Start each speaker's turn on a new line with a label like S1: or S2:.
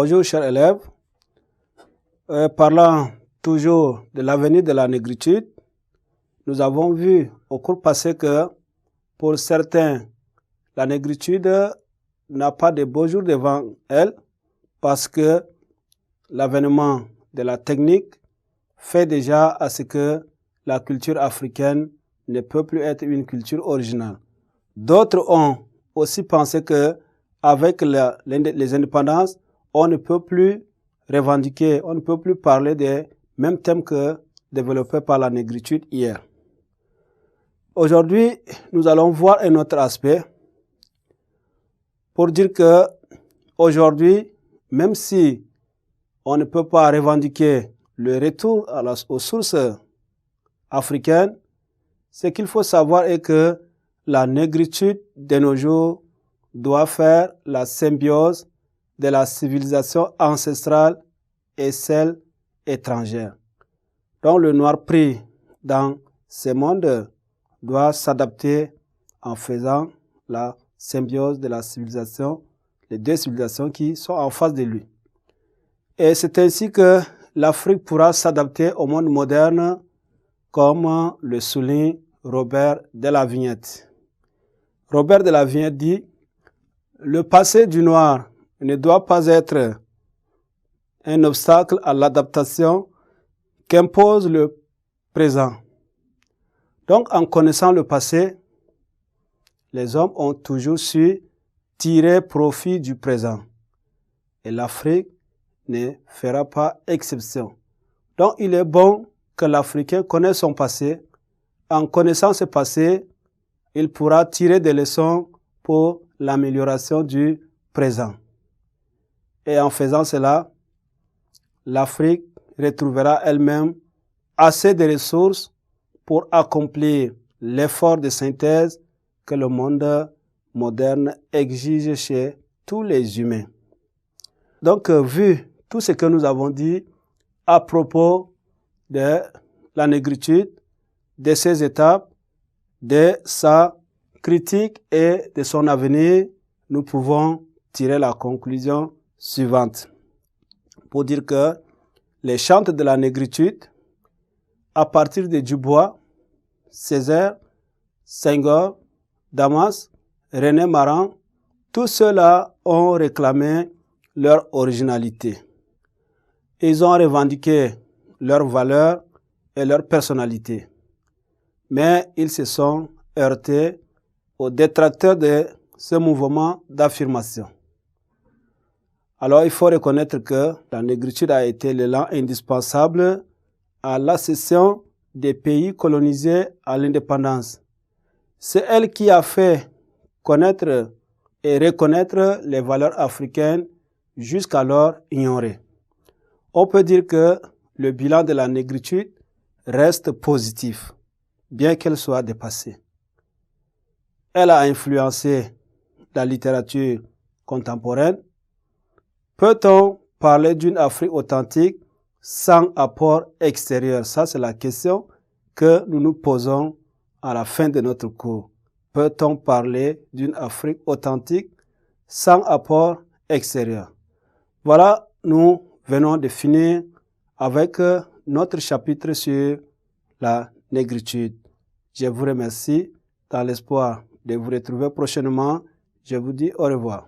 S1: Bonjour chers élèves. Parlant toujours de l'avenir de la négritude, nous avons vu au cours passé que pour certains, la négritude n'a pas de beaux jours devant elle parce que l'avènement de la technique fait déjà à ce que la culture africaine ne peut plus être une culture originale. D'autres ont aussi pensé que avec les indépendances, on ne peut plus revendiquer, on ne peut plus parler des mêmes thèmes que développés par la négritude hier. Aujourd'hui, nous allons voir un autre aspect pour dire que aujourd'hui, même si on ne peut pas revendiquer le retour aux sources africaines, ce qu'il faut savoir est que la négritude de nos jours doit faire la symbiose de la civilisation ancestrale et celle étrangère. Donc le noir pris dans ce monde doit s'adapter en faisant la symbiose de la civilisation, les deux civilisations qui sont en face de lui. Et c'est ainsi que l'Afrique pourra s'adapter au monde moderne, comme le souligne Robert de la Vignette. Robert de la Vignette dit: le passé du noir ne doit pas être un obstacle à l'adaptation qu'impose le présent. Donc, en connaissant le passé, les hommes ont toujours su tirer profit du présent. Et l'Afrique ne fera pas exception. Donc, il est bon que l'Africain connaisse son passé. En connaissant ce passé, il pourra tirer des leçons pour l'amélioration du présent. Et en faisant cela, l'Afrique retrouvera elle-même assez de ressources pour accomplir l'effort de synthèse que le monde moderne exige chez tous les humains. Donc, vu tout ce que nous avons dit à propos de la négritude, de ses étapes, de sa critique et de son avenir, nous pouvons tirer la conclusion suivante. Pour dire que les chantres de la négritude, à partir de Dubois, Césaire, Senghor, Damas, René Maran, tous ceux-là ont réclamé leur originalité. Ils ont revendiqué leurs valeurs et leur personnalité. Mais ils se sont heurtés aux détracteurs de ce mouvement d'affirmation. Alors il faut reconnaître que la négritude a été l'élan indispensable à l'accession des pays colonisés à l'indépendance. C'est elle qui a fait connaître et reconnaître les valeurs africaines jusqu'alors ignorées. On peut dire que le bilan de la négritude reste positif, bien qu'elle soit dépassée. Elle a influencé la littérature contemporaine. Peut-on parler d'une Afrique authentique sans apport extérieur? Ça, c'est la question que nous nous posons à la fin de notre cours. Peut-on parler d'une Afrique authentique sans apport extérieur? Voilà, nous venons de finir avec notre chapitre sur la négritude. Je vous remercie dans l'espoir de vous retrouver prochainement. Je vous dis au revoir.